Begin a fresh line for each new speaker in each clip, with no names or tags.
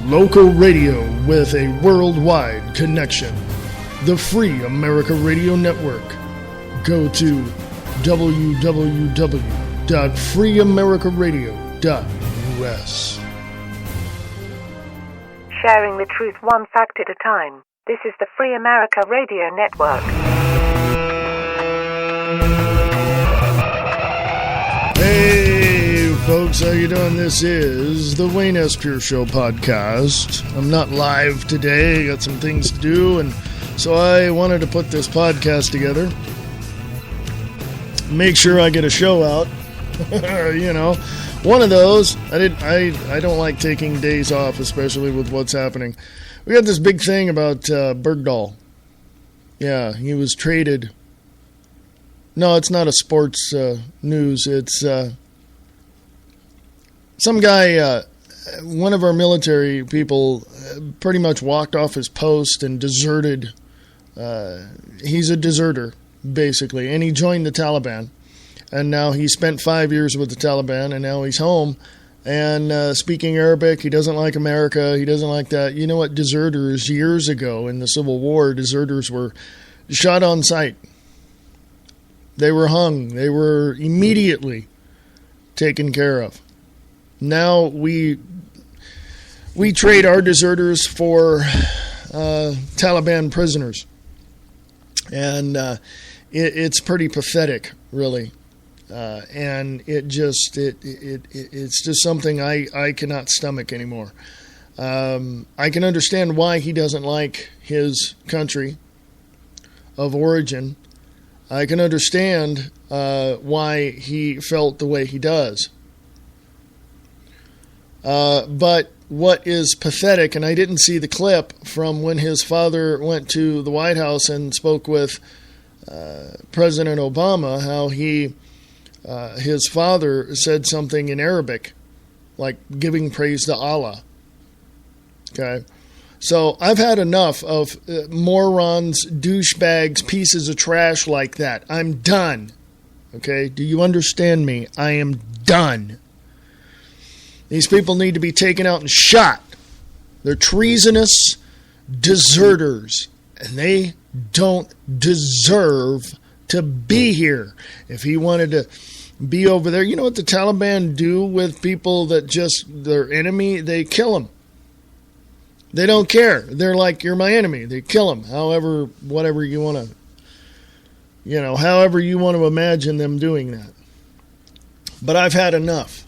Local radio with a worldwide connection. The Free America Radio Network. Go to www.freeamericaradio.us.
Sharing the truth one fact at a time. This is the Free America Radio Network.
Hey, folks, how you doing? This is the Wayne S. Pure Show podcast. I'm not live today. I got some things to do, and so I wanted to put this podcast together. Make sure I get a show out. You know, one of those. I don't like taking days off, especially with what's happening. We got this big thing about Bergdahl. Yeah, he was traded. No, it's not a sports news. It's some guy, one of our military people, pretty much walked off his post and deserted. He's a deserter, basically, and he joined the Taliban. And now he spent 5 years with the Taliban, and now he's home. And speaking Arabic, he doesn't like America. He doesn't like that. You know what? Deserters, years ago in the Civil War, deserters were shot on sight. They were hung. They were immediately taken care of. Now we trade our deserters for Taliban prisoners. And it's pretty pathetic, really. And it's just something I cannot stomach anymore. I can understand why he doesn't like his country of origin. I can understand why he felt the way he does. But what is pathetic, and I didn't see the clip from when his father went to the White House and spoke with President Obama, how his father said something in Arabic, like giving praise to Allah. Okay? So I've had enough of morons, douchebags, pieces of trash like that. I'm done. Okay? Do you understand me? I am done. These people need to be taken out and shot. They're treasonous deserters, and they don't deserve to be here. If he wanted to be over there, you know what the Taliban do with people that just their enemy? They kill them. They don't care. They're like, you're my enemy. They kill them. However, whatever you want to, however you want to imagine them doing that. But I've had enough.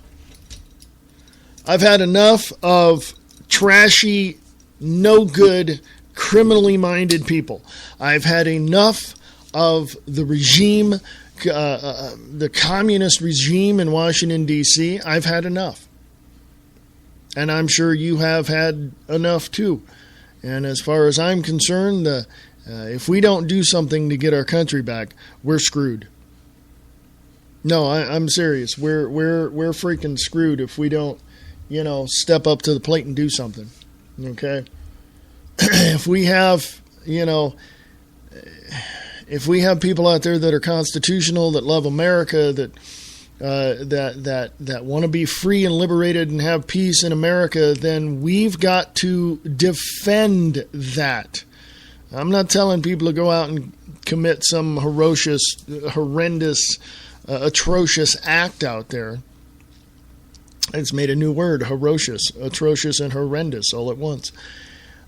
I've had enough of trashy, no good, criminally minded people. I've had enough of the regime, the communist regime in Washington, D.C. I've had enough. And I'm sure you have had enough too. And as far as I'm concerned, if we don't do something to get our country back, we're screwed. No, I'm serious. We're freaking screwed if we don't, step up to the plate and do something. Okay? If we have, if we have people out there that are constitutional, that love America, that want to be free and liberated and have peace in America, then we've got to defend that. I'm not telling people to go out and commit some horrendous, atrocious act out there. It's made a new word, atrocious and horrendous all at once.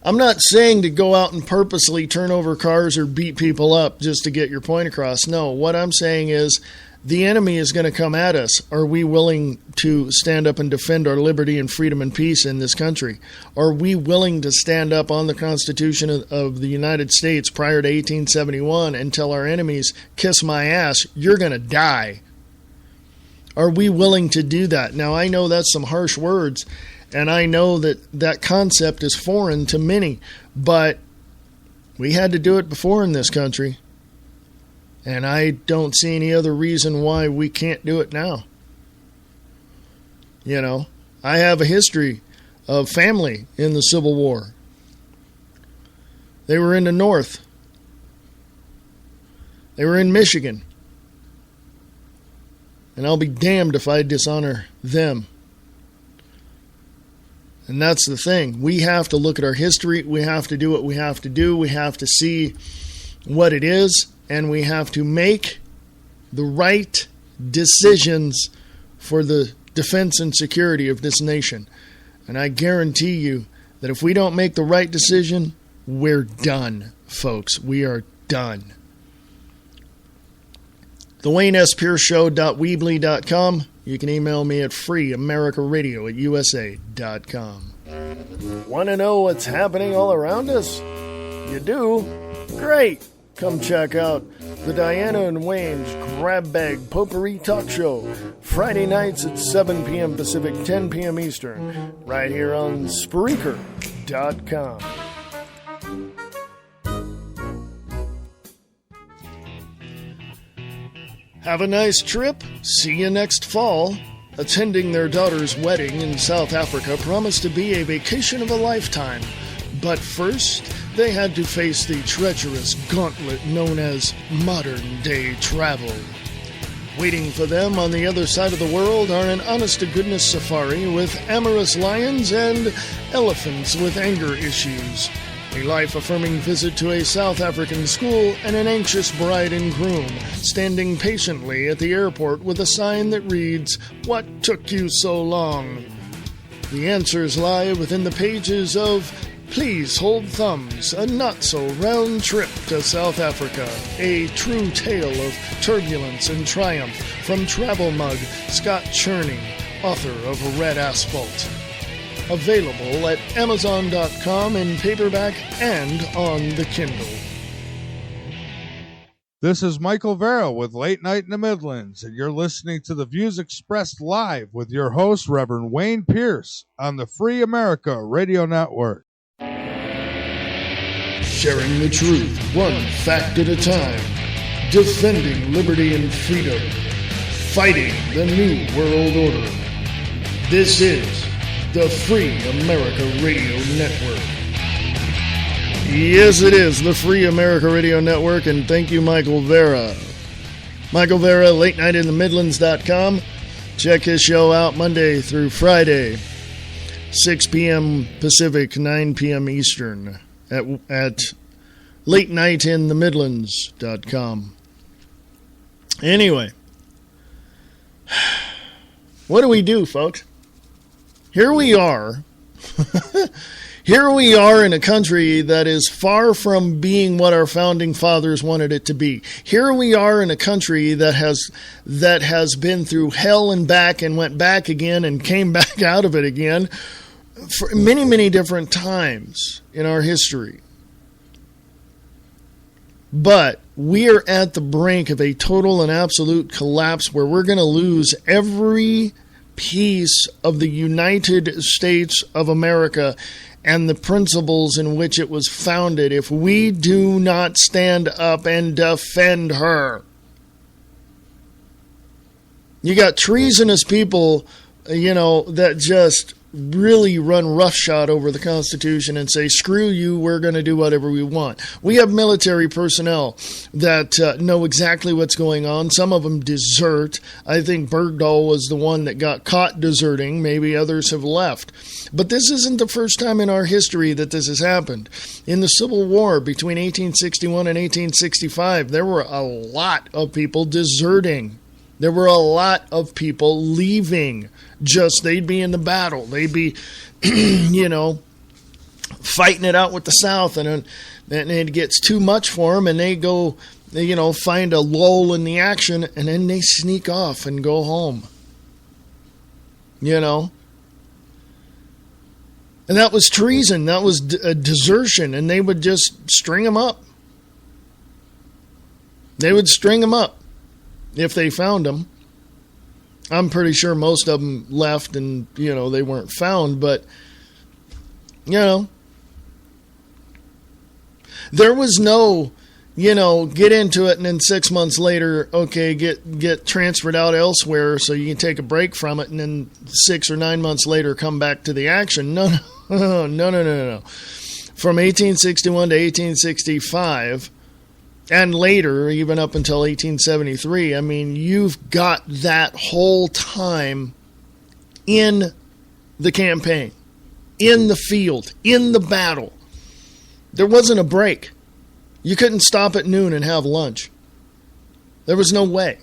I'm not saying to go out and purposely turn over cars or beat people up just to get your point across. No, what I'm saying is the enemy is going to come at us. Are we willing to stand up and defend our liberty and freedom and peace in this country? Are we willing to stand up on the Constitution of the United States prior to 1871 and tell our enemies, kiss my ass, you're going to die? Are we willing to do that? Now, I know that's some harsh words, and I know that concept is foreign to many, but we had to do it before in this country. And I don't see any other reason why we can't do it now. I have a history of family in the Civil War. They were in the North. They were in Michigan. And I'll be damned if I dishonor them. And that's the thing. We have to look at our history. We have to do what we have to do. We have to see what it is. And we have to make the right decisions for the defense and security of this nation. And I guarantee you that if we don't make the right decision, we're done, folks. We are done. The WayneSPierceShow.weebly.com. You can email me at freeamericaradio@usa.com. Want to know what's happening all around us? You do? Great! Come check out the Diana and Wayne's Grab Bag Potpourri Talk Show, Friday nights at 7 p.m. Pacific, 10 p.m. Eastern, right here on Spreaker.com. Have a nice trip. See you next fall. Attending their daughter's wedding in South Africa promised to be a vacation of a lifetime. But first, they had to face the treacherous gauntlet known as modern-day travel. Waiting for them on the other side of the world are an honest-to-goodness safari with amorous lions and elephants with anger issues, a life-affirming visit to a South African school, and an anxious bride and groom standing patiently at the airport with a sign that reads, "What took you so long?" The answers lie within the pages of Please Hold Thumbs, a not-so-round trip to South Africa, a true tale of turbulence and triumph from travel mug Scott Cherney, author of Red Asphalt. Available at Amazon.com in paperback and on the Kindle.
This is Michael Vera with Late Night in the Midlands, and you're listening to the views expressed live with your host, Reverend Wayne Pierce, on the Free America Radio Network.
Sharing the truth, one fact at a time. Defending liberty and freedom. Fighting the New World Order. This is the Free America Radio Network. Yes, it is the Free America Radio Network, and thank you, Michael Vera. Michael Vera, LateNightInTheMidlands.com. Check his show out Monday through Friday, 6 p.m. Pacific, 9 p.m. Eastern, at LateNightInTheMidlands.com. Anyway, what do we do, folks? Here we are. Here we are in a country that is far from being what our founding fathers wanted it to be. Here we are in a country that has been through hell and back and went back again and came back out of it again for many, many different times in our history. But we are at the brink of a total and absolute collapse where we're going to lose every piece of the United States of America and the principles in which it was founded if we do not stand up and defend her. You got treasonous people, that just really run roughshod over the Constitution and say, screw you, we're going to do whatever we want. We have military personnel that know exactly what's going on. Some of them desert. I think Bergdahl was the one that got caught deserting. Maybe others have left. But this isn't the first time in our history that this has happened. In the Civil War between 1861 and 1865, there were a lot of people deserting. There were a lot of people leaving. Just they'd be in the battle. They'd be, fighting it out with the South, and it gets too much for them, and they go, find a lull in the action, and then they sneak off and go home. And that was treason. That was desertion, and they would just string them up. They would string them up if they found them. I'm pretty sure most of them left and, they weren't found, but, there was no, get into it and then 6 months later, okay, get transferred out elsewhere so you can take a break from it and then 6 or 9 months later come back to the action. No. From 1861 to 1865, and later, even up until 1873, you've got that whole time in the campaign. in the field, in the battle. There wasn't a break. You couldn't stop at noon and have lunch. There was no way.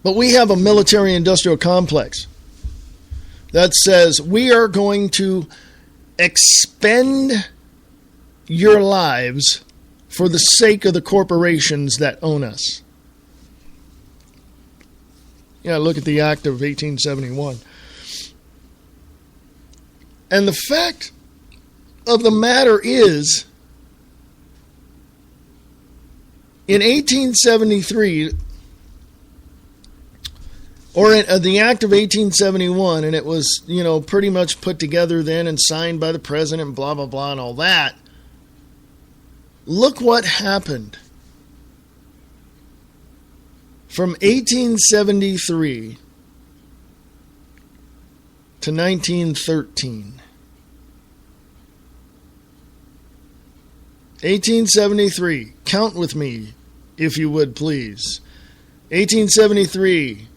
But we have a military-industrial complex that says we are going to expend your lives for the sake of the corporations that own us. Yeah, look at the Act of 1871. And the fact of the matter is, in 1873, or in the Act of 1871, and it was, pretty much put together then and signed by the president, blah, blah, blah, and all that. Look what happened. From 1873 to 1913. 1873, count with me, if you would please. 1873,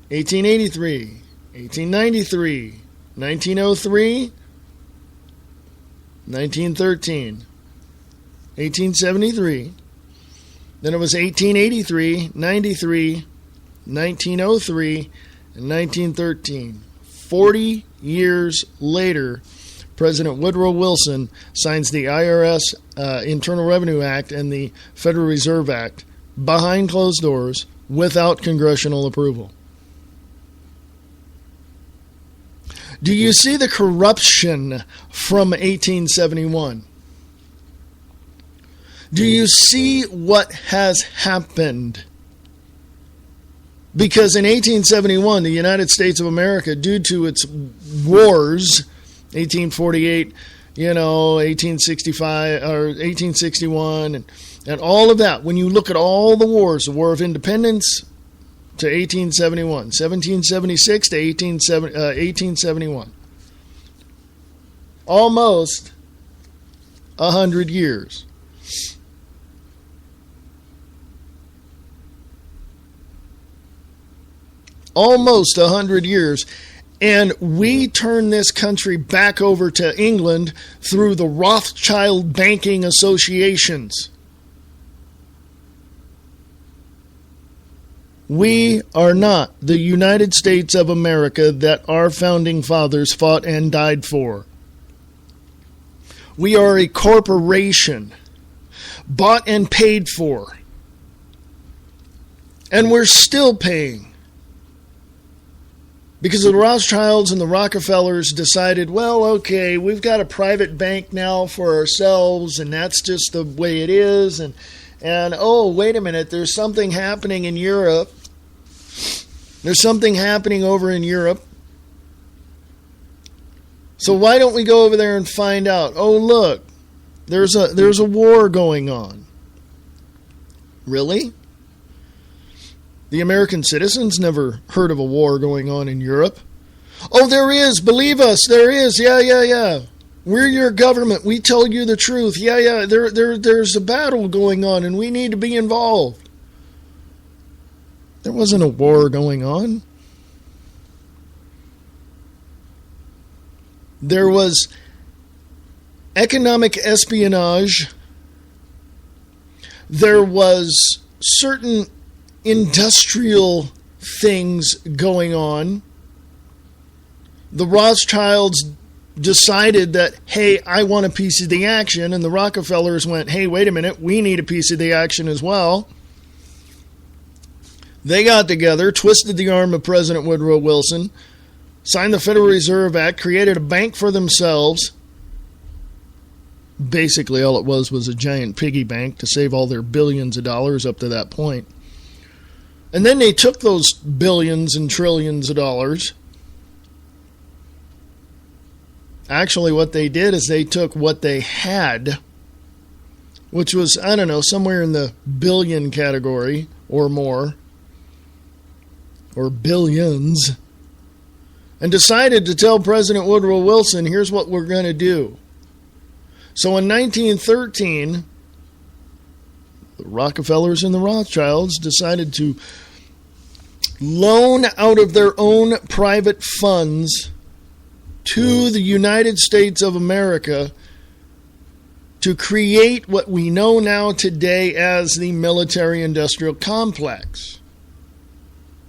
1883, 1893, 1903, 1913, 1873, then it was 1883, 93, 1903, and 1913. 40 years later, President Woodrow Wilson signs the IRS Internal Revenue Act and the Federal Reserve Act behind closed doors without congressional approval. Do you see the corruption from 1871? Do you see what has happened? Because in 1871, the United States of America, due to its wars, 1848, 1865 or 1861, and all of that, when you look at all the wars, the War of Independence to 1871, 1776 to 1871, almost 100 years. Almost 100 years. And we turn this country back over to England through the Rothschild banking associations. We are not the United States of America that our founding fathers fought and died for. We are a corporation, bought and paid for. And we're still paying. Because the Rothschilds and the Rockefellers decided, well, okay, we've got a private bank now for ourselves, and that's just the way it is. And oh, wait a minute, there's something happening in Europe. There's something happening over in Europe. So why don't we go over there and find out? Oh, look, there's a war going on. Really? The American citizens never heard of a war going on in Europe. Oh, there is. Believe us, there is. Yeah. We're your government. We tell you the truth. Yeah. There's a battle going on, and we need to be involved. There wasn't a war going on. There was economic espionage. There was certain industrial things going on. The Rothschilds decided that, hey, I want a piece of the action, and the Rockefellers went, hey, wait a minute, we need a piece of the action as well. They got together, twisted the arm of President Woodrow Wilson, signed the Federal Reserve Act, created a bank for themselves. Basically, all it was a giant piggy bank to save all their billions of dollars up to that point. And then they took those billions and trillions of dollars. Actually, what they did is they took what they had, which was, I don't know, somewhere in the billion category or more, or billions, and decided to tell President Woodrow Wilson, here's what we're going to do. So in 1913, the Rockefellers and the Rothschilds decided to loan out of their own private funds to the United States of America to create what we know now today as the military-industrial complex.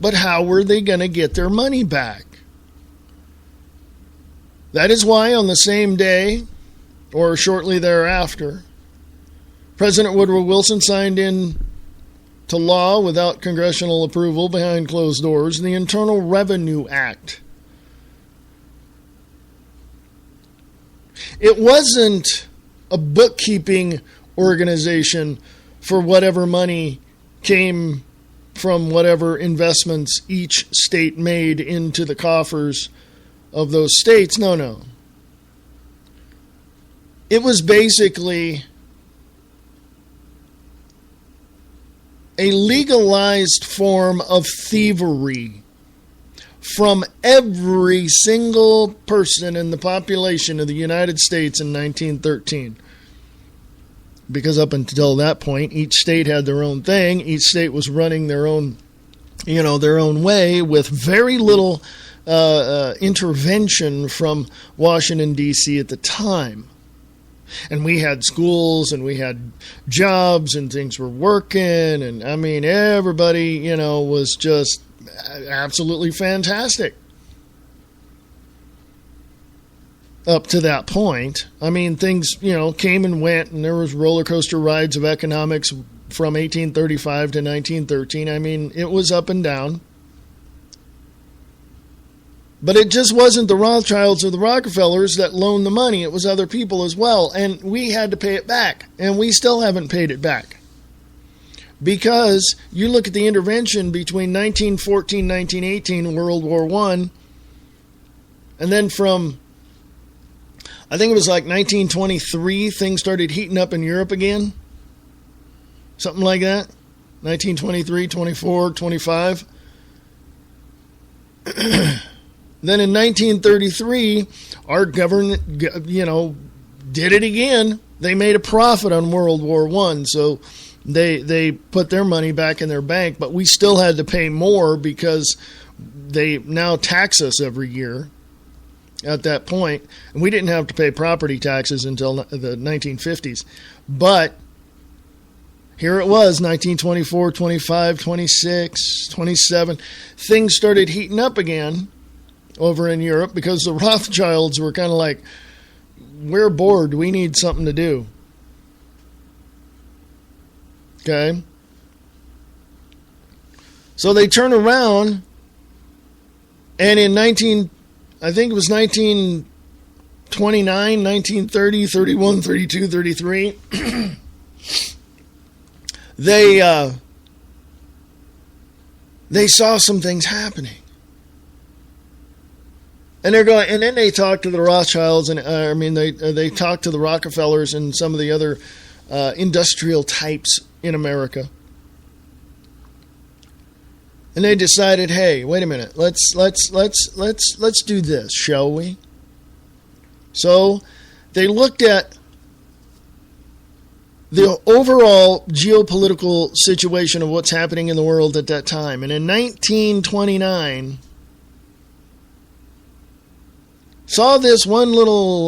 But how were they going to get their money back? That is why on the same day, or shortly thereafter, President Woodrow Wilson signed in to law without congressional approval behind closed doors the Internal Revenue Act. It wasn't a bookkeeping organization for whatever money came from whatever investments each state made into the coffers of those states. No. It was basically a legalized form of thievery from every single person in the population of the United States in 1913. Because up until that point, each state had their own thing. Each state was running their own way with very little intervention from Washington, D.C. at the time. And we had schools and we had jobs and things were working. And I mean, everybody, was just absolutely fantastic. Up to that point. I mean, things, came and went, and there was roller coaster rides of economics from 1835 to 1913. I mean, it was up and down. But it just wasn't the Rothschilds or the Rockefellers that loaned the money. It was other people as well. And we had to pay it back. And we still haven't paid it back. Because you look at the intervention between 1914, 1918, World War I, and then from, I think it was like 1923, things started heating up in Europe again. Something like that. 1923, 24, 25. Then in 1933, our government, did it again. They made a profit on World War I, so they put their money back in their bank, but we still had to pay more because they now tax us every year at that point. And we didn't have to pay property taxes until the 1950s. But here it was, 1924, 25, 26, 27. Things started heating up again over in Europe because the Rothschilds were kind of like, we're bored. We need something to do. Okay? So they turn around, and in I think it was 1929, 1930, 31, 32, 33, they saw some things happening. And they're going, and then they talked to the Rothschilds, and they talked to the Rockefellers and some of the other industrial types in America. And they decided, hey, wait a minute, let's do this, shall we? So they looked at the overall geopolitical situation of what's happening in the world at that time. And in 1929, saw this one little,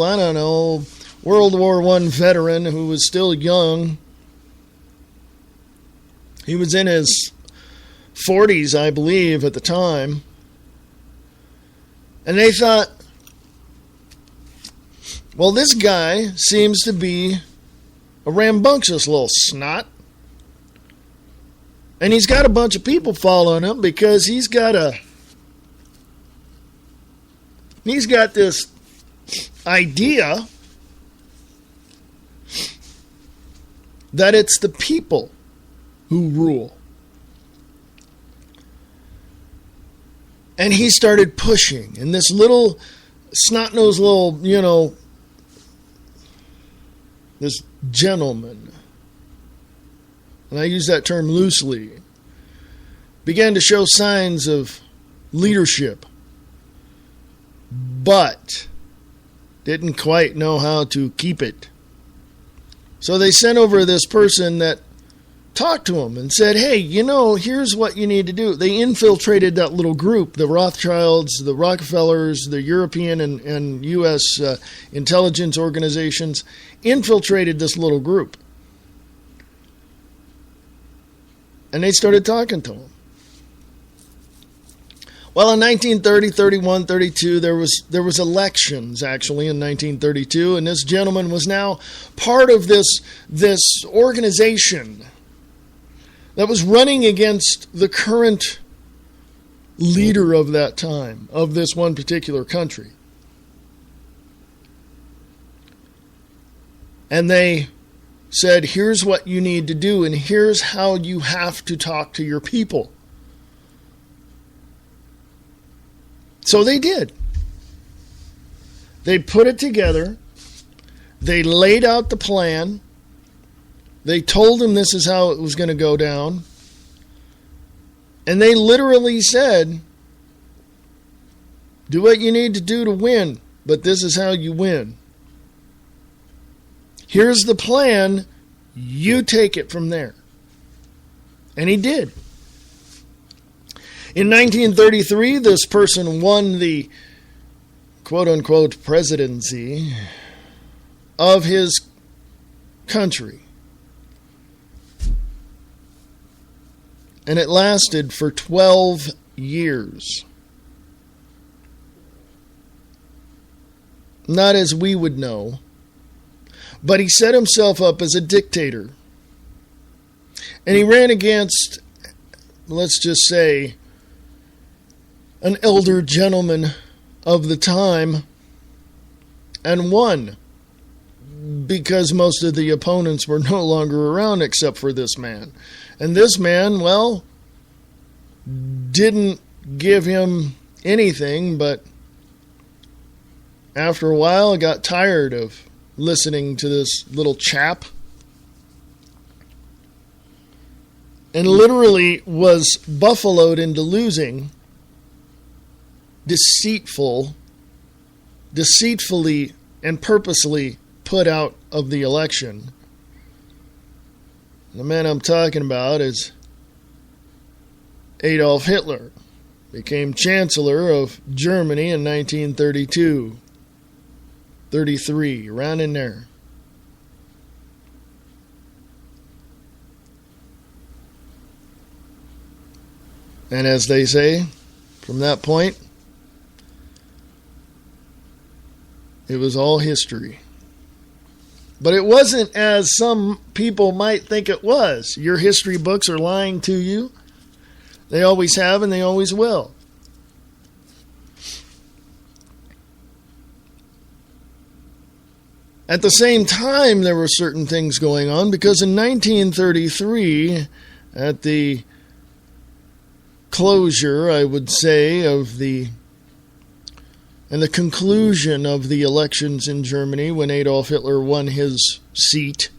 World War I veteran who was still young. He was in his 40s, I believe, at the time. And they thought, well, this guy seems to be a rambunctious little snot. And he's got a bunch of people following him because he's got this idea that it's the people who rule. And he started pushing. And this little snot-nosed little, this gentleman, and I use that term loosely, began to show signs of leadership, but didn't quite know how to keep it. So they sent over this person that talked to him and said, hey, here's what you need to do. They infiltrated that little group, the Rothschilds, the Rockefellers, the European and U.S. Intelligence organizations, infiltrated this little group. And they started talking to him. Well, in 1930, 31, 32, there was elections, actually, in 1932, and this gentleman was now part of this organization that was running against the current leader of that time, of this one particular country. And they said, here's what you need to do, and here's how you have to talk to your people. So they did. They put it together. They laid out the plan. They told him this is how it was going to go down. And they literally said, do what you need to do to win, but this is how you win. Here's the plan. You take it from there. And he did. In 1933, this person won the quote-unquote presidency of his country. And it lasted for 12 years. Not as we would know, but he set himself up as a dictator. And he ran against, let's just say, an elder gentleman of the time, and won, because most of the opponents were no longer around except for this man. And this man, well, didn't give him anything, but after a while got tired of listening to this little chap, and literally was buffaloed into losing, deceitfully and purposely put out of the election. The man I'm talking about is Adolf Hitler. Became Chancellor of Germany in 1932, 33, around in there. And as they say, from that point, it was all history. But it wasn't as some people might think it was. Your history books are lying to you. They always have and they always will. At the same time, there were certain things going on, because in 1933, at the closure, I would say, and the conclusion of the elections in Germany, when Adolf Hitler won his seat,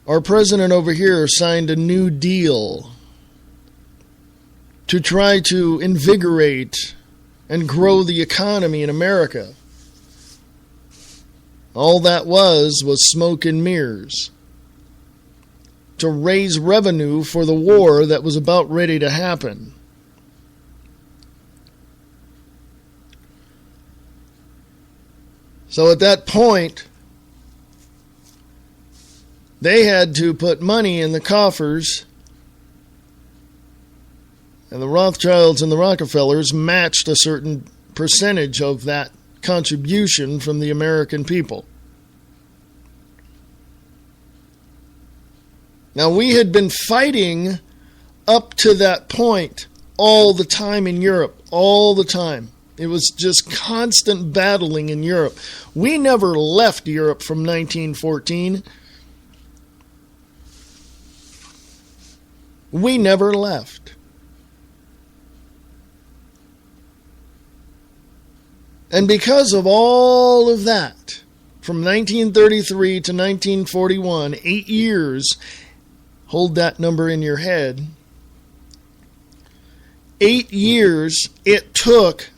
our president over here signed a New Deal to try to invigorate and grow the economy in America. All that was smoke and mirrors to raise revenue for the war that was about ready to happen. So at that point, they had to put money in the coffers, and the Rothschilds and the Rockefellers matched a certain percentage of that contribution from the American people. Now, we had been fighting up to that point all the time in Europe, all the time. It was just constant battling in Europe. We never left Europe from 1914. We never left. And because of all of that, from 1933 to 1941, 8 years, hold that number in your head, 8 years it took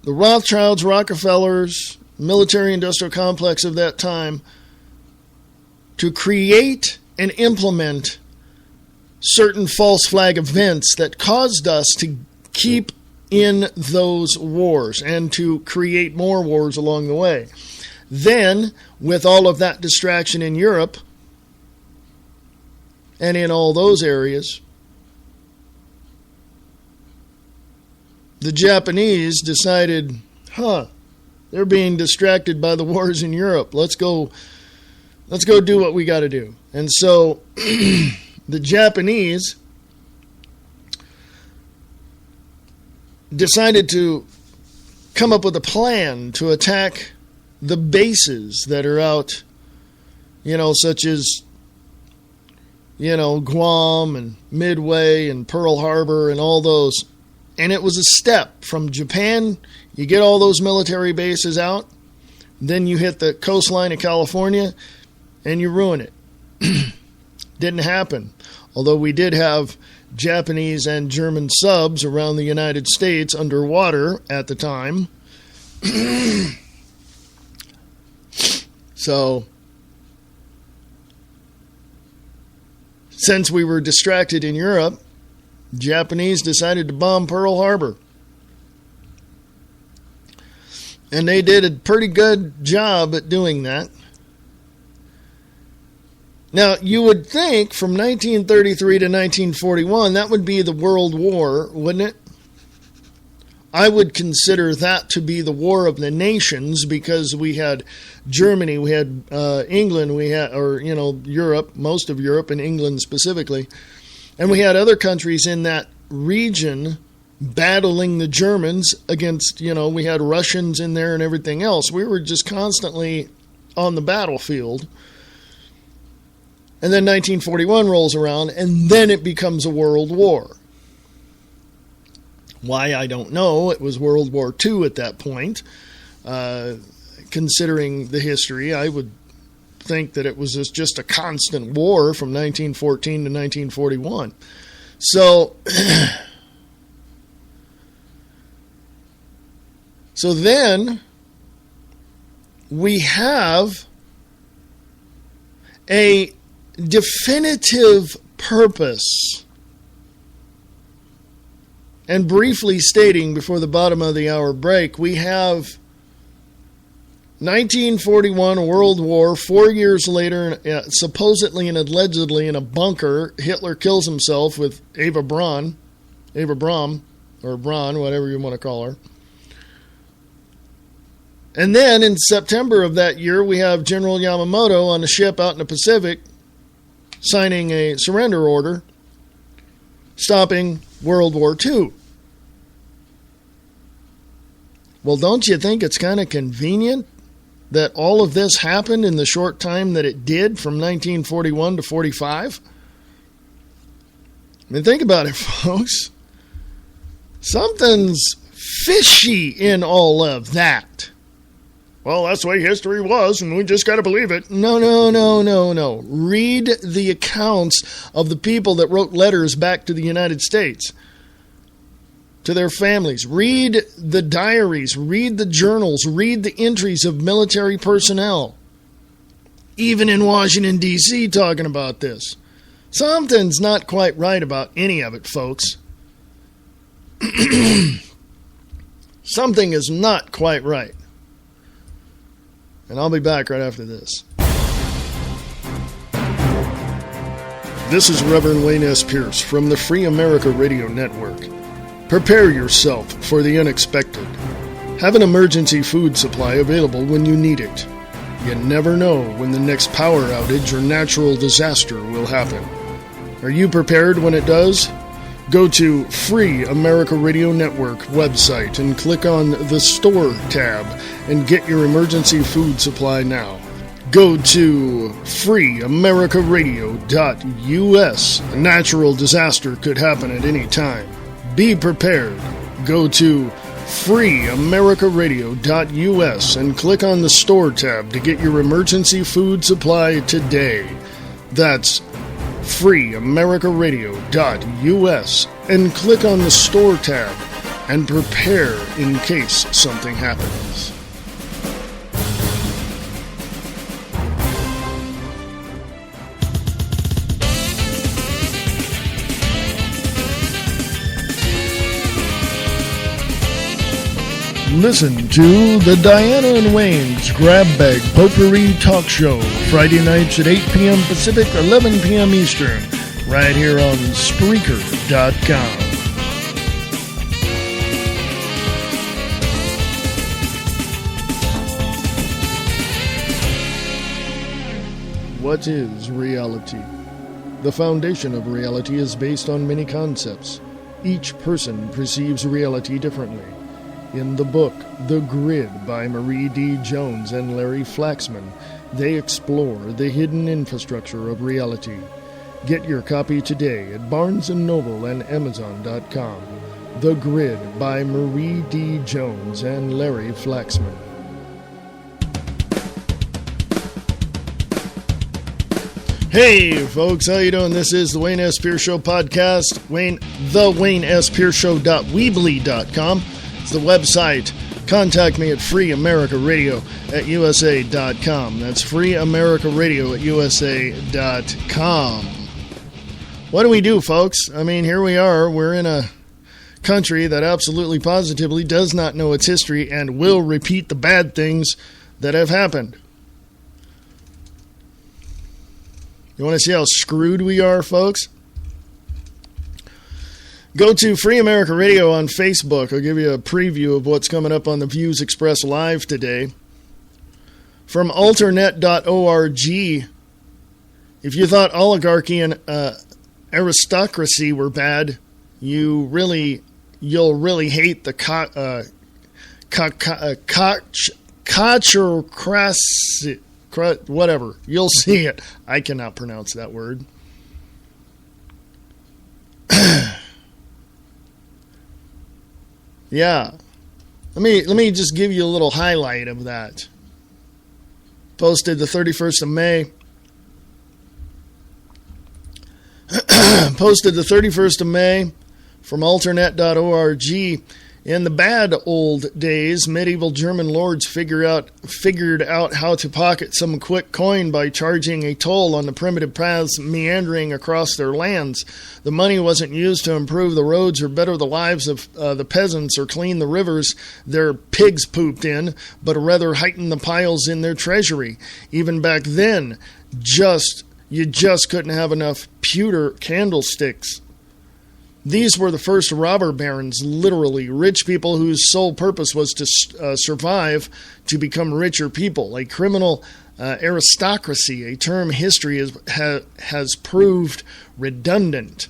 the Rothschilds, Rockefellers, military-industrial complex of that time to create and implement certain false flag events that caused us to keep in those wars and to create more wars along the way. Then, with all of that distraction in Europe and in all those areas, the Japanese decided, they're being distracted by the wars in Europe. Let's go do what we got to do. And so the Japanese decided to come up with a plan to attack the bases that are out, such as, Guam and Midway and Pearl Harbor and all those. And it was a step from Japan. You get all those military bases out, then you hit the coastline of California, and you ruin it. Didn't happen. Although we did have Japanese and German subs around the United States underwater at the time. So, since we were distracted in Europe, Japanese decided to bomb Pearl Harbor. And they did a pretty good job at doing that. Now, you would think from 1933 to 1941, that would be the World War, wouldn't it? I would consider that to be the War of the Nations, because we had Germany, we had England, we had, Europe, most of Europe and England specifically. And we had other countries in that region battling the Germans against, we had Russians in there and everything else. We were just constantly on the battlefield. And then 1941 rolls around, and then it becomes a world war. Why, I don't know. It was World War II at that point. Considering the history, I would think that it was just a constant war from 1914 to 1941. So then we have a definitive purpose. And briefly stating before the bottom of the hour break, we have 1941, a world war. 4 years later, supposedly and allegedly in a bunker, Hitler kills himself with Eva Braun, or Braun, whatever you want to call her. And then in September of that year, we have General Yamamoto on a ship out in the Pacific signing a surrender order, stopping World War II. Well, don't you think it's kind of convenient that all of this happened in the short time that it did from 1941 to 45? I mean, think about it, folks. Something's fishy in all of that. Well, that's the way history was, and we just got to believe it. No. Read the accounts of the people that wrote letters back to the United States, to their families. Read the diaries, read the journals, read the entries of military personnel, even in Washington, D.C., talking about this. Something's not quite right about any of it, folks. Something is not quite right. And I'll be back right after this. This is Reverend Wayne S. Pierce from the Free America Radio Network. Prepare yourself for the unexpected. Have an emergency food supply available when you need it. You never know when the next power outage or natural disaster will happen. Are you prepared when it does? Go to Free America Radio Network website and click on the Store tab and get your emergency food supply now. Go to freeamericaradio.us. A natural disaster could happen at any time. Be prepared. Go to freeamericaradio.us and click on the Store tab to get your emergency food supply today. That's freeamericaradio.us and click on the Store tab and prepare in case something happens. Listen to the Diana and Wayne's Grab Bag Potpourri Talk Show, Friday nights at 8 p.m. Pacific, 11 p.m. Eastern, right here on Spreaker.com. What is reality? The foundation of reality is based on many concepts. Each person perceives reality differently. In the book, The Grid by Marie D. Jones and Larry Flaxman, they explore the hidden infrastructure of reality. Get your copy today at Barnes & Noble and Amazon.com. The Grid by Marie D. Jones and Larry Flaxman. Hey folks, how you doing? This is the Wayne S. Pierce Show podcast. The Wayne S. Pierce Show.weebly.com. It's the website. Contact me at freeamericaradio@usa.com. That's freeamericaradio@usa.com. What do we do, folks? I mean, here we are. We're in a country that absolutely positively does not know its history and will repeat the bad things that have happened. You want to see how screwed we are, folks? Go to Free America Radio on Facebook. I'll give you a preview of what's coming up on the Views Express Live today. From alternet.org, if you thought oligarchy and aristocracy were bad, you'll really hate the Kachocracy. Whatever. You'll see it. I cannot pronounce that word. Yeah. Let me just give you a little highlight of that. Posted the 31st of May. Posted the 31st of May from alternet.org. In the bad old days, medieval German lords figured out how to pocket some quick coin by charging a toll on the primitive paths meandering across their lands. The money wasn't used to improve the roads or better the lives of the peasants or clean the rivers their pigs pooped in, but rather heighten the piles in their treasury. Even back then, you just couldn't have enough pewter candlesticks. These were the first robber barons, literally, rich people whose sole purpose was to survive, to become richer people. A criminal aristocracy, a term history has proved redundant.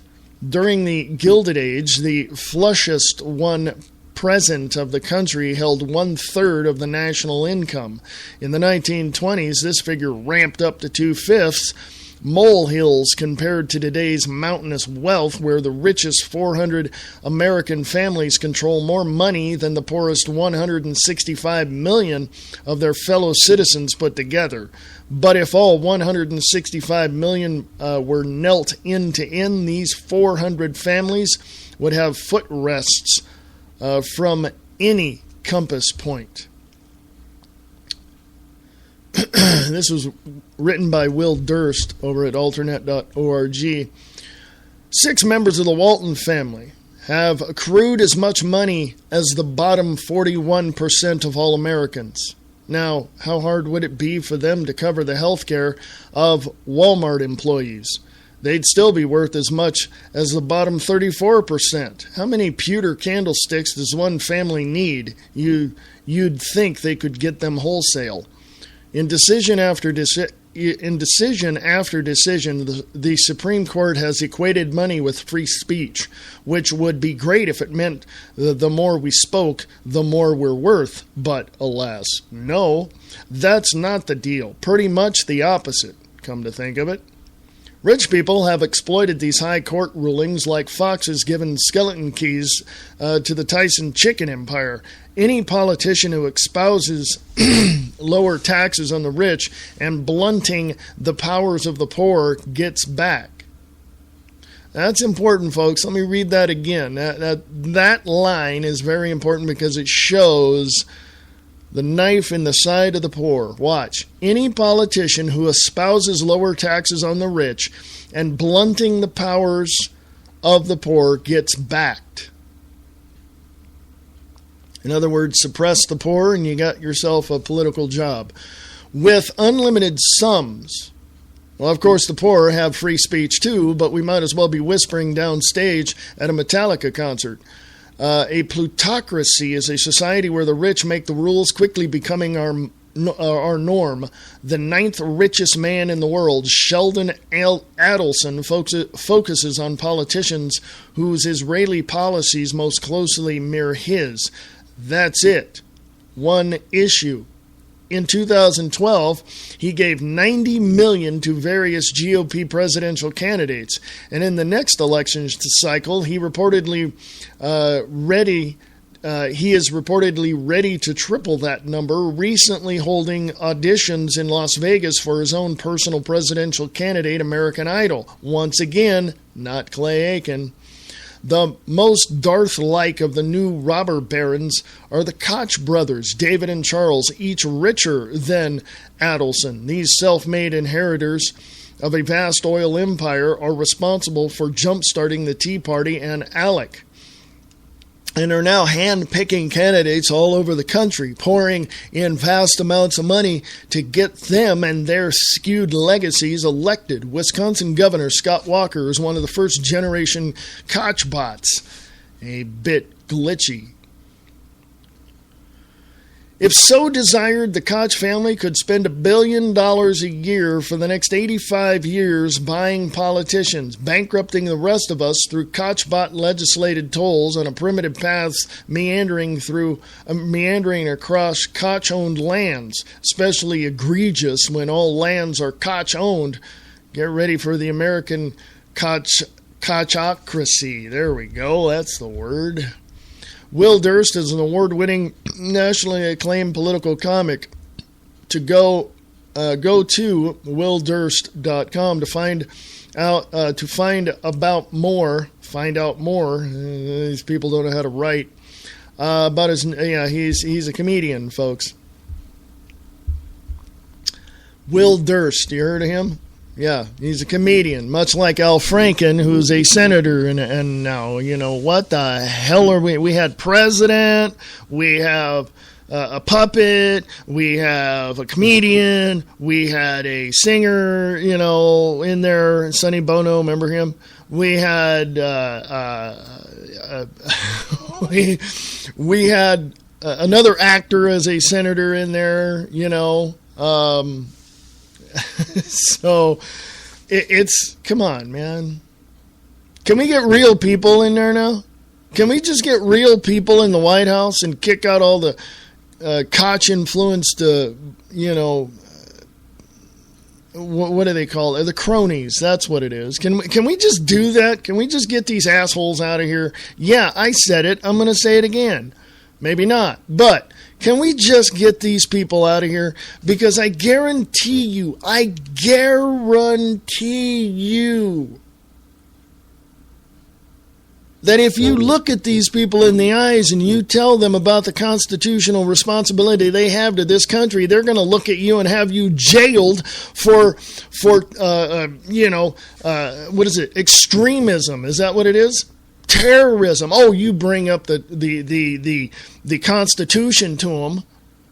During the Gilded Age, the flushest one present of the country held 1/3 of the national income. In the 1920s, this figure ramped up to 2/5. Molehills compared to today's mountainous wealth, where the richest 400 American families control more money than the poorest 165 million of their fellow citizens put together. But if all 165 million were knelt end to end, these 400 families would have footrests from any compass point. This was written by Will Durst over at alternet.org. 6 members of the Walton family have accrued as much money as the bottom 41% of all Americans. Now, how hard would it be for them to cover the health care of Walmart employees? They'd still be worth as much as the bottom 34%. How many pewter candlesticks does one family need? You'd think they could get them wholesale. In decision after decision, the Supreme Court has equated money with free speech, which would be great if it meant the more we spoke, the more we're worth. But alas, no, that's not the deal. Pretty much the opposite, come to think of it. Rich people have exploited these high court rulings like foxes given skeleton keys to the Tyson chicken empire. Any politician who espouses lower taxes on the rich and blunting the powers of the poor gets back. That's important, folks. Let me read that again. That line is very important because it shows the knife in the side of the poor. Watch. Any politician who espouses lower taxes on the rich and blunting the powers of the poor gets backed. In other words, suppress the poor and you got yourself a political job. With unlimited sums. Well, of course, the poor have free speech too, but we might as well be whispering downstage at a Metallica concert. A plutocracy is a society where the rich make the rules, quickly becoming our norm. The 9th richest man in the world, Sheldon Adelson, focuses on politicians whose Israeli policies most closely mirror his. That's it. One issue. In 2012, he gave $90 million to various GOP presidential candidates. And in the next election cycle, he is reportedly ready to triple that number, recently holding auditions in Las Vegas for his own personal presidential candidate, American Idol. Once again, not Clay Aiken. The most Darth-like of the new robber barons are the Koch brothers, David and Charles, each richer than Adelson. These self-made inheritors of a vast oil empire are responsible for jump-starting the Tea Party and ALEC, and are now hand-picking candidates all over the country, pouring in vast amounts of money to get them and their skewed legacies elected. Wisconsin Governor Scott Walker is one of the first-generation Kochbots, a bit glitchy. If so desired, the Koch family could spend $1 billion a year for the next 85 years buying politicians, bankrupting the rest of us through Kochbot legislated tolls on a primitive paths meandering across Koch-owned lands, especially egregious when all lands are Koch-owned. Get ready for the American Kochocracy. There we go. That's the word. Will Durst is an award-winning, nationally acclaimed political comic. Go to willdurst.com to find out more. These people don't know how to write. About his, he's a comedian, folks. Will Durst, you heard of him? Yeah, he's a comedian, much like Al Franken, who's a senator, and now, what the hell are we? We had president, we have a puppet, we have a comedian, we had a singer, in there, Sonny Bono, remember him? We had, we had another actor as a senator in there, so it's come on, man. Can we get real people in there now? Can we just get real people in the White House and kick out all the Koch-influenced, what do they call it? The cronies. That's what it is. Can we just do that? Can we just get these assholes out of here? Yeah, I said it. I'm going to say it again. Maybe not, but can we just get these people out of here? Because I guarantee you that if you look at these people in the eyes and you tell them about the constitutional responsibility they have to this country, they're going to look at you and have you jailed for what is it? Extremism. Is that what it is? Terrorism. Oh, you bring up the Constitution to them,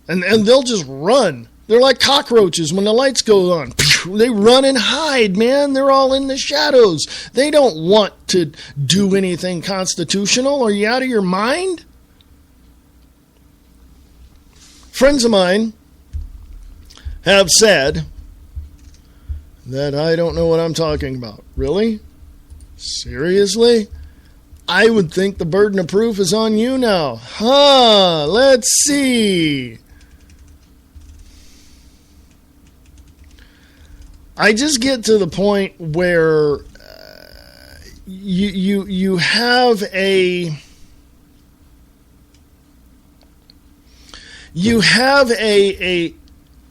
and they'll just run. They're like cockroaches when the lights go on. They run and hide, man. They're all in the shadows. They don't want to do anything constitutional. Are you out of your mind? Friends of mine have said that I don't know what I'm talking about. Really? Seriously? I would think the burden of proof is on you now. Let's see. I just get to the point where you have a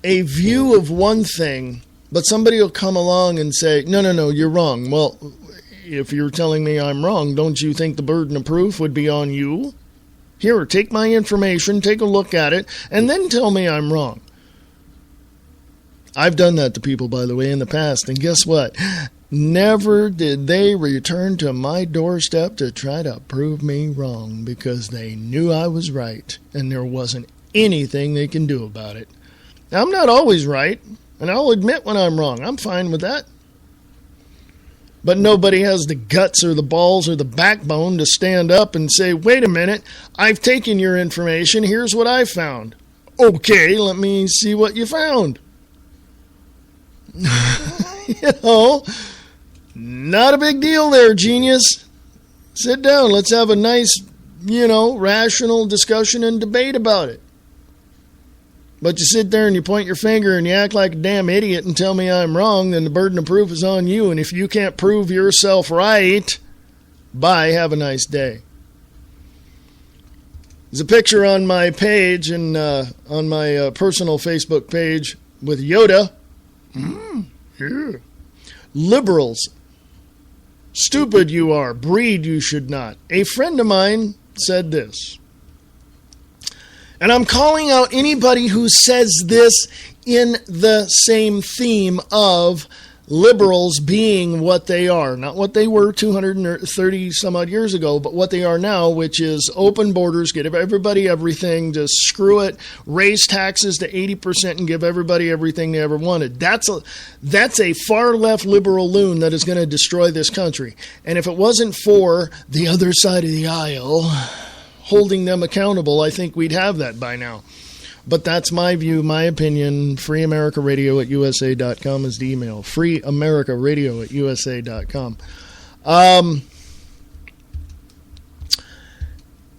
view of one thing, but somebody will come along and say, no, you're wrong. Well, if you're telling me I'm wrong, don't you think the burden of proof would be on you? Here, take my information, take a look at it, and then tell me I'm wrong. I've done that to people, by the way, in the past. And guess what? Never did they return to my doorstep to try to prove me wrong, because they knew I was right and there wasn't anything they can do about it. Now, I'm not always right, and I'll admit when I'm wrong. I'm fine with that. But nobody has the guts or the balls or the backbone to stand up and say, wait a minute, I've taken your information. Here's what I found. Okay, let me see what you found. You know, not a big deal there, genius. Sit down. Let's have a nice, rational discussion and debate about it. But you sit there and you point your finger and you act like a damn idiot and tell me I'm wrong, then the burden of proof is on you. And if you can't prove yourself right, bye, have a nice day. There's a picture on my page and on my personal Facebook page with Yoda. Yeah. Liberals. Stupid you are. Breed you should not. A friend of mine said this. And I'm calling out anybody who says this in the same theme of liberals being what they are. Not what they were 230 some odd years ago, but what they are now, which is open borders, give everybody everything, just screw it, raise taxes to 80% and give everybody everything they ever wanted. That's a far left liberal loon that is going to destroy this country. And if it wasn't for the other side of the aisle holding them accountable, I think we'd have that by now. But that's my view, my opinion. freeamericaradio@usa.com is the email. freeamericaradio@usa.com.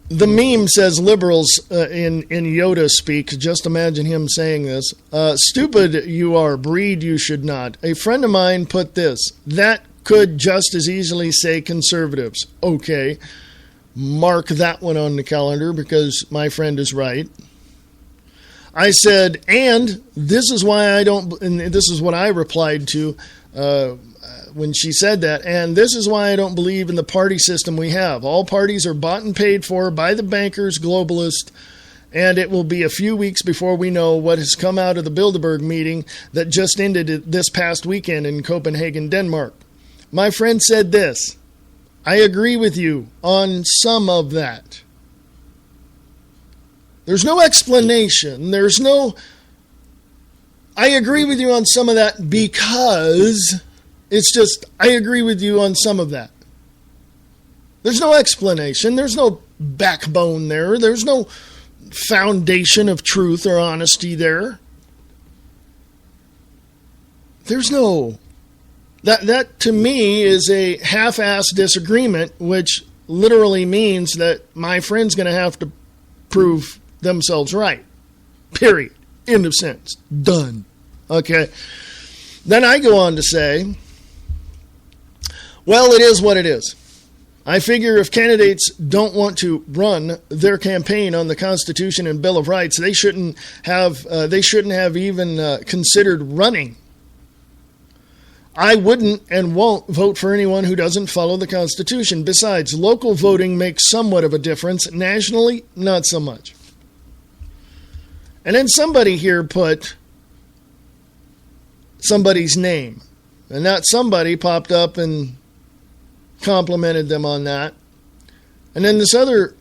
The meme says liberals in Yoda speak. Just imagine him saying this. Stupid you are, breed you should not. A friend of mine put this. That could just as easily say conservatives. Okay. Mark that one on the calendar because my friend is right. I said, and this is why I don't, and this is what I replied to when she said that, and this is why I don't believe in the party system we have. All parties are bought and paid for by the bankers, globalists, and it will be a few weeks before we know what has come out of the Bilderberg meeting that just ended this past weekend in Copenhagen, Denmark. My friend said this. I agree with you on some of that. There's no explanation. I agree with you on some of that because it's just, I agree with you on some of that. There's no explanation. There's no backbone there. There's no foundation of truth or honesty there. There's no... That to me is a half-assed disagreement, which literally means that my friend's going to have to prove themselves right. Period. End of sentence. Done. Okay. Then I go on to say, well, it is what it is. I figure if candidates don't want to run their campaign on the Constitution and Bill of Rights, they shouldn't have even considered running. I wouldn't and won't vote for anyone who doesn't follow the Constitution. Besides, local voting makes somewhat of a difference. Nationally, not so much. And then somebody here put somebody's name. And that somebody popped up and complimented them on that. And then this other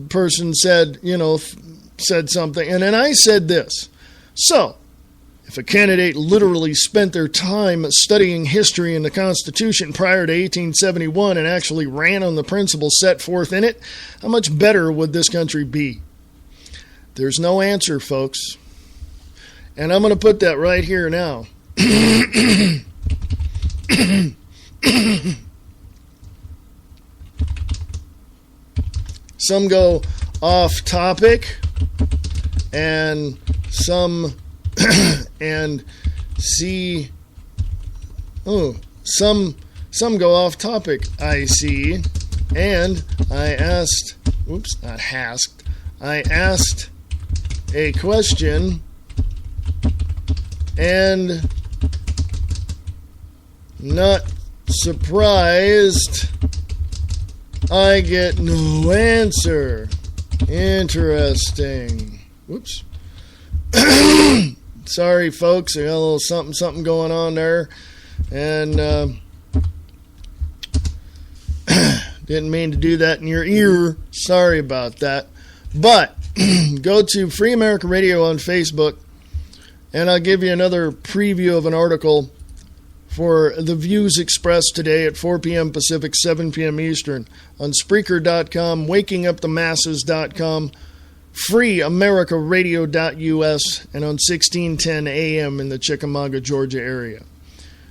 person said, said something. And then I said this. So, if a candidate literally spent their time studying history and the Constitution prior to 1871 and actually ran on the principles set forth in it, how much better would this country be? There's no answer, folks. And I'm going to put that right here now. Some go off topic and some... and see, some go off topic, I see, and I asked a question, and not surprised, I get no answer. Interesting. Whoops. Sorry, folks. I got a little something going on there. And didn't mean to do that in your ear. Sorry about that. But go to Free America Radio on Facebook, and I'll give you another preview of an article for the views expressed today at 4 p.m. Pacific, 7 p.m. Eastern on Spreaker.com, WakingUpTheMasses.com, FreeAmericaRadio.us, and on 1610 a.m. in the Chickamauga, Georgia area.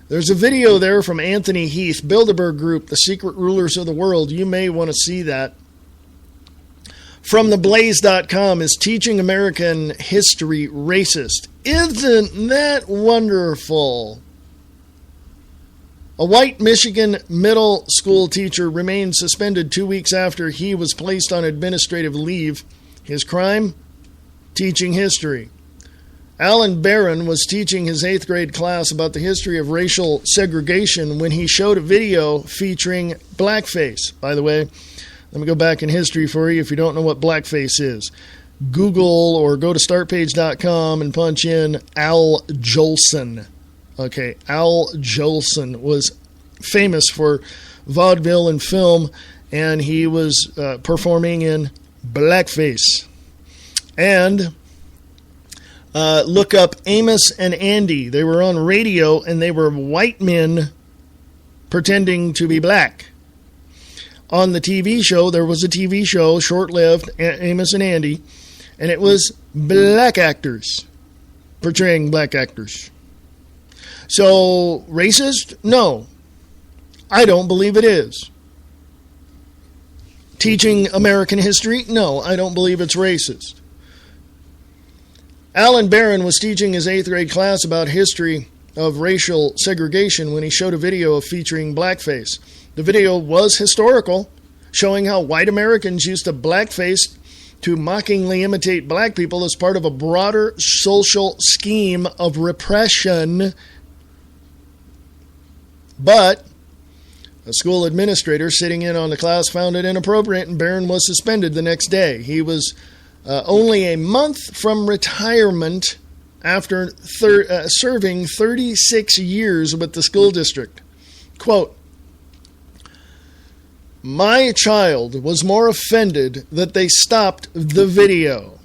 There's a video there from Anthony Heath, Bilderberg Group, the secret rulers of the world. You may want to see that. From theblaze.com, is teaching American history racist? Isn't that wonderful? A white Michigan middle school teacher remained suspended 2 weeks after he was placed on administrative leave. His crime? Teaching history. Alan Barron was teaching his 8th grade class about the history of racial segregation when he showed a video featuring blackface. By the way, let me go back in history for you if you don't know what blackface is. Google or go to startpage.com and punch in Al Jolson. Okay, Al Jolson was famous for vaudeville and film, and he was performing in blackface. And look up Amos and Andy. They were on radio, and they were white men pretending to be black. On the TV show, there was a TV show, short-lived, Amos and Andy, and it was black actors portraying black actors. So, racist? No. I don't believe it is. Teaching American history? No, I don't believe it's racist. Alan Barron was teaching his 8th grade class about history of racial segregation when he showed a video featuring blackface. The video was historical, showing how white Americans used to blackface to mockingly imitate black people as part of a broader social scheme of repression. But a school administrator sitting in on the class found it inappropriate, and Barron was suspended the next day. He was only a month from retirement after serving 36 years with the school district. Quote, "My child was more offended that they stopped the video."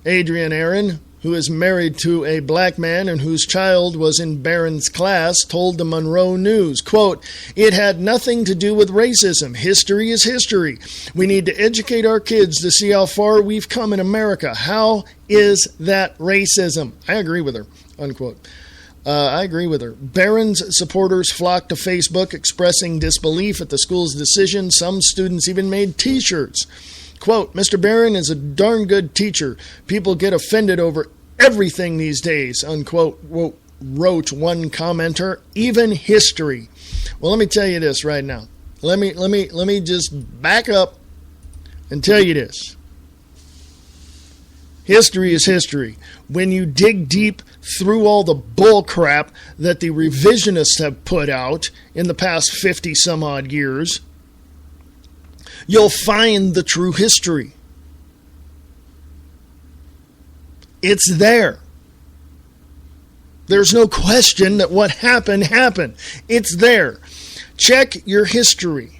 Adrian Aaron, who is married to a black man and whose child was in Barron's class, told the Monroe News, quote, "It had nothing to do with racism. History is history. We need to educate our kids to see how far we've come in America. How is that racism?" I agree with her, unquote. I agree with her. Barron's supporters flocked to Facebook expressing disbelief at the school's decision. Some students even made T-shirts. Quote, "Mr. Barron is a darn good teacher. People get offended over everything these days," unquote, wrote one commenter. Even history. Well, let me tell you this right now. Let me just back up and tell you this. History is history. When you dig deep through all the bull crap that the revisionists have put out in the past 50 some odd years, you'll find the true history. It's there. There's no question that what happened, happened. It's there. Check your history.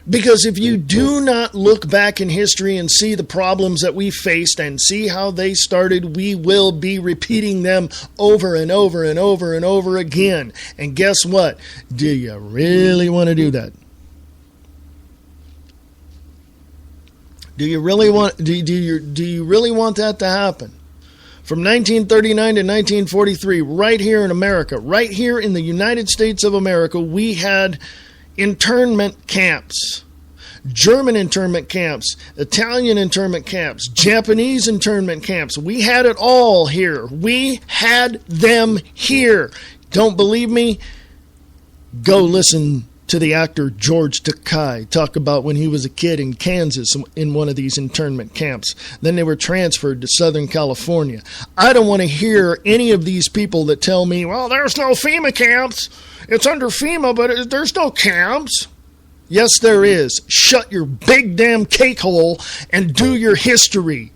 Because if you do not look back in history and see the problems that we faced and see how they started, we will be repeating them over and over and over and over again. And guess what? Do you really want to do that? Do you really want that to happen? From 1939 to 1943, right here in America, right here in the United States of America, we had internment camps. German internment camps, Italian internment camps, Japanese internment camps. We had it all here. We had them here. Don't believe me? Go listen to the actor George Takei talk about when he was a kid in Kansas in one of these internment camps. Then they were transferred to Southern California. I don't want to hear any of these people that tell me, well, there's no FEMA camps. It's under FEMA, but there's no camps. Yes, there is. Shut your big damn cake hole and do your history.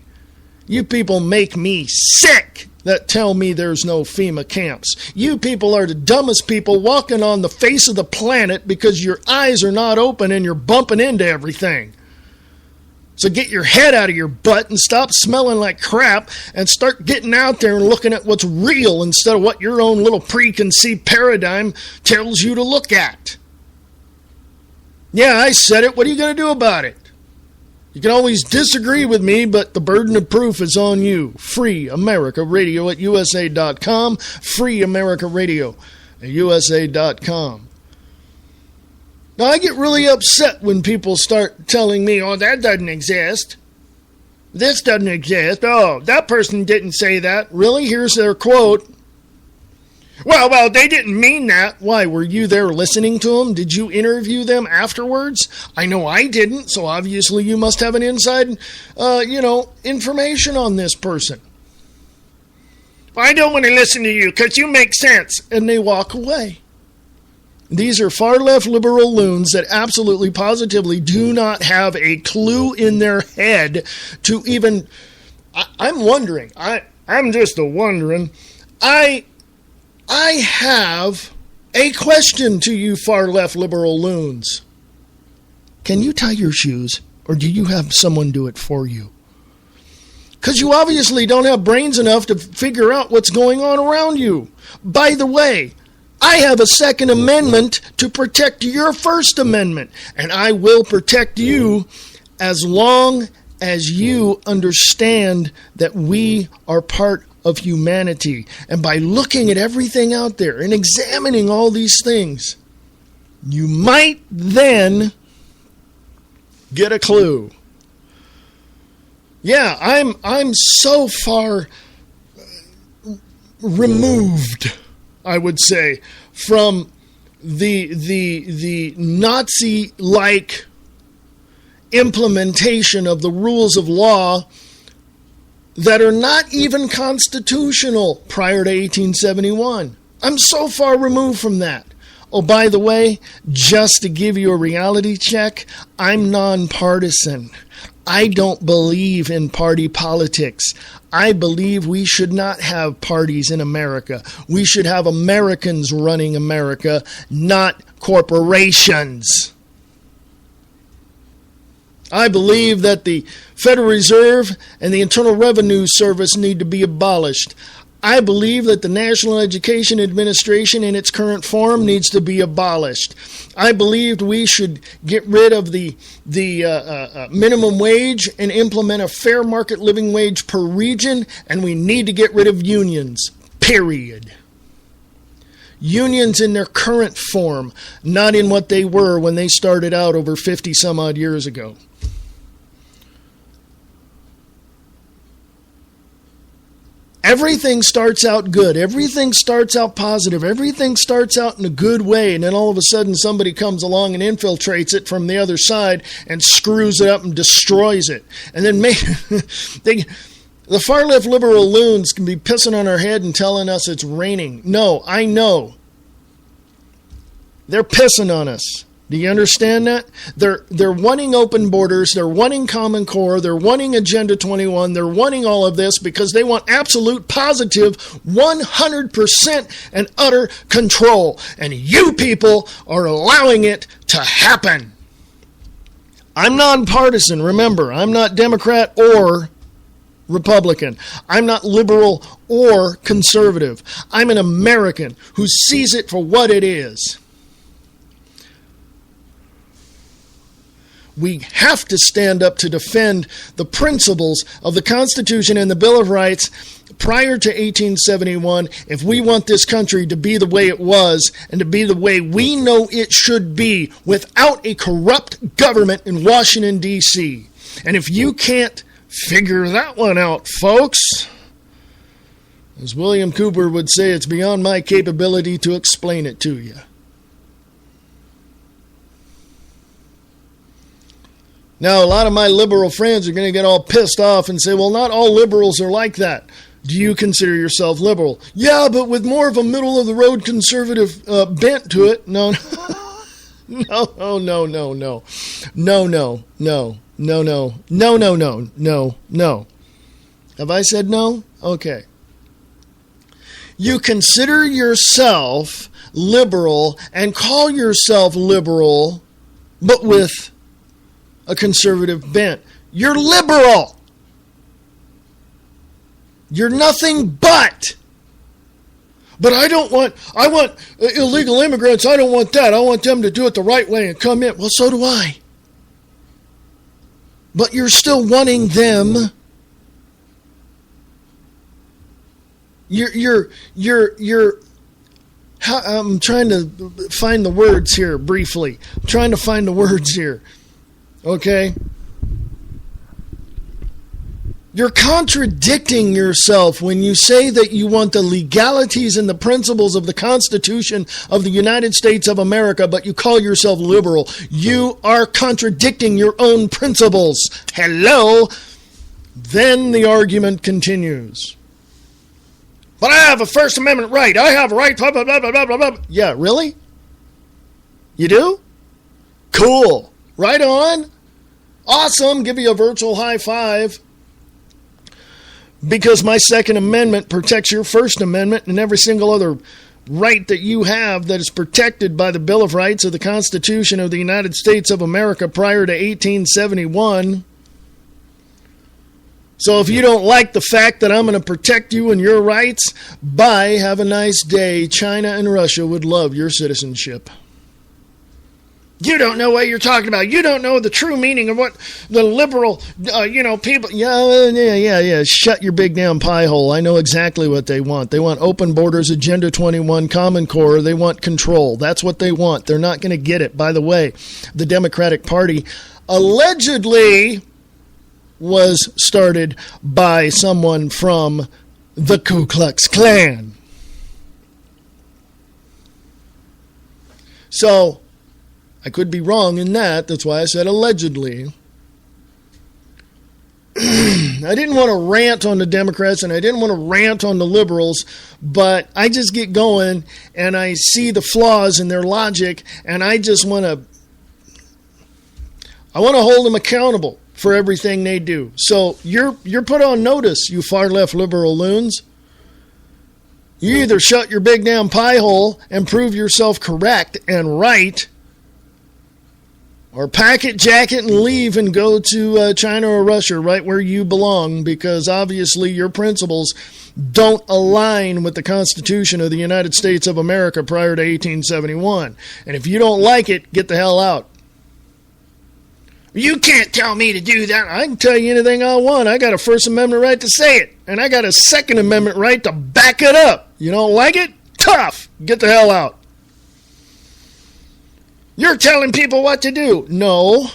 You people make me sick. that tell me there's no FEMA camps. You people are the dumbest people walking on the face of the planet because your eyes are not open and you're bumping into everything. So get your head out of your butt and stop smelling like crap and start getting out there and looking at what's real instead of what your own little preconceived paradigm tells you to look at. Yeah, I said it. What are you going to do about it? You can always disagree with me, but the burden of proof is on you. Free America Radio at USA.com. Free America Radio at USA.com. Now, I get really upset when people start telling me, oh, that doesn't exist. This doesn't exist. Oh, that person didn't say that. Really? Here's their quote. Well, they didn't mean that. Why, were you there listening to them? Did you interview them afterwards? I know I didn't, so obviously you must have an inside, information on this person. I don't want to listen to you because you make sense. And they walk away. These are far-left liberal loons that absolutely, positively do not have a clue in their head to even... I'm wondering. I'm just wondering. I have a question to you far-left liberal loons. Can you tie your shoes, or do you have someone do it for you? Because you obviously don't have brains enough to figure out what's going on around you. By the way, I have a Second Amendment to protect your First Amendment, and I will protect you as long as you understand that we are part of humanity. And by looking at everything out there and examining all these things, you might then get a clue. Yeah, I'm so far removed, I would say, from the Nazi-like implementation of the rules of law that are not even constitutional prior to 1871. I'm so far removed from that. Oh, by the way, just to give you a reality check, I'm nonpartisan. I don't believe in party politics. I believe we should not have parties in America. We should have Americans running America, not corporations. I believe that the Federal Reserve and the Internal Revenue Service need to be abolished. I believe that the National Education Administration in its current form needs to be abolished. I believe we should get rid of the minimum wage and implement a fair market living wage per region, and we need to get rid of unions, period. Unions in their current form, not in what they were when they started out over 50 some odd years ago. Everything starts out good. Everything starts out positive. Everything starts out in a good way. And then all of a sudden somebody comes along and infiltrates it from the other side and screws it up and destroys it. And then the far-left liberal loons can be pissing on our head and telling us it's raining. No, I know. They're pissing on us. Do you understand that? They're wanting open borders, they're wanting Common Core, they're wanting Agenda 21, they're wanting all of this because they want absolute, positive, 100% and utter control. And you people are allowing it to happen. I'm nonpartisan, remember. I'm not Democrat or Republican. I'm not liberal or conservative. I'm an American who sees it for what it is. We have to stand up to defend the principles of the Constitution and the Bill of Rights prior to 1871 if we want this country to be the way it was and to be the way we know it should be without a corrupt government in Washington, D.C. And if you can't figure that one out, folks, as William Cooper would say, it's beyond my capability to explain it to you. Now, a lot of my liberal friends are going to get all pissed off and say, well, not all liberals are like that. Do you consider yourself liberal? Yeah, but with more of a middle-of-the-road conservative bent to it. No. No. Have I said no? Okay. You consider yourself liberal and call yourself liberal, but with a conservative bent. You're liberal. You're nothing but. But I want illegal immigrants. I don't want that. I want them to do it the right way and come in. Well, so do I. But you're still wanting them. I'm trying to find the words here briefly. I'm trying to find the words here. Okay? You're contradicting yourself when you say that you want the legalities and the principles of the Constitution of the United States of America, but you call yourself liberal. You are contradicting your own principles. Hello? Then the argument continues. But I have a First Amendment right. I have a right, blah, blah, blah, blah, blah, blah. Yeah, really? You do? Cool. Right on. Awesome. Give you a virtual high five. Because my Second Amendment protects your First Amendment and every single other right that you have that is protected by the Bill of Rights of the Constitution of the United States of America prior to 1871. So if you don't like the fact that I'm going to protect you and your rights, bye, have a nice day. China and Russia would love your citizenship. You don't know what you're talking about. You don't know the true meaning of what the liberal, people. Yeah. Shut your big damn pie hole. I know exactly what they want. They want open borders, Agenda 21, Common Core. They want control. That's what they want. They're not going to get it. By the way, the Democratic Party allegedly was started by someone from the Ku Klux Klan. So, I could be wrong in that. That's why I said allegedly. I didn't want to rant on the Democrats and I didn't want to rant on the liberals, but I just get going and I see the flaws in their logic and I just want to hold them accountable for everything they do. So you're put on notice, you far left liberal loons. You either shut your big damn pie hole and prove yourself correct and right, or pack it, jack it, and leave and go to China or Russia, right where you belong, because obviously your principles don't align with the Constitution of the United States of America prior to 1871. And if you don't like it, get the hell out. You can't tell me to do that. I can tell you anything I want. I got a First Amendment right to say it. And I got a Second Amendment right to back it up. You don't like it? Tough. Get the hell out. You're telling people what to do. No,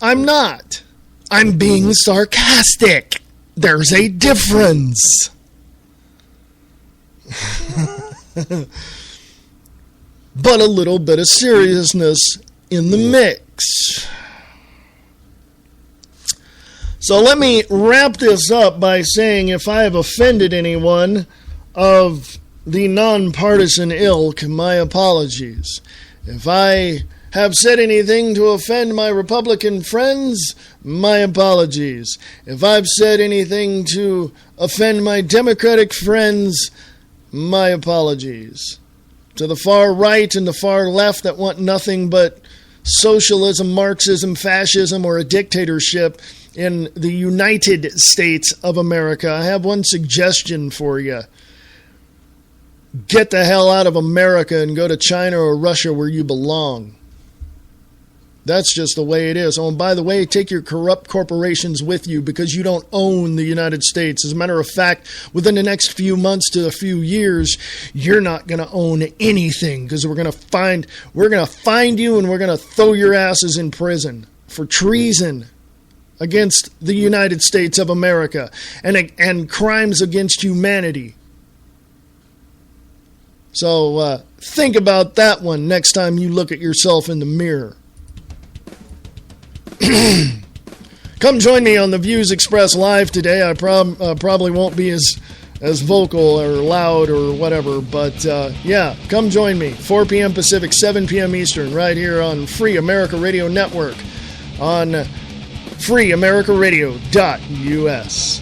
I'm not. I'm being sarcastic. There's a difference. But a little bit of seriousness in the mix. So let me wrap this up by saying if I have offended anyone of the nonpartisan ilk, my apologies. If I have said anything to offend my Republican friends, my apologies. If I've said anything to offend my Democratic friends, my apologies. To the far right and the far left that want nothing but socialism, Marxism, fascism, or a dictatorship in the United States of America, I have one suggestion for you. Get the hell out of America and go to China or Russia where you belong. That's just the way it is. Oh, and by the way, take your corrupt corporations with you because you don't own the United States. As a matter of fact, within the next few months to a few years, you're not going to own anything because we're going to find you and we're going to throw your asses in prison for treason against the United States of America and crimes against humanity. So think about that one next time you look at yourself in the mirror. Come join me on the Views Expressed Live today. I probably won't be as vocal or loud or whatever, but yeah, come join me. 4 p.m. Pacific, 7 p.m. Eastern, right here on Free America Radio Network on freeamericaradio.us.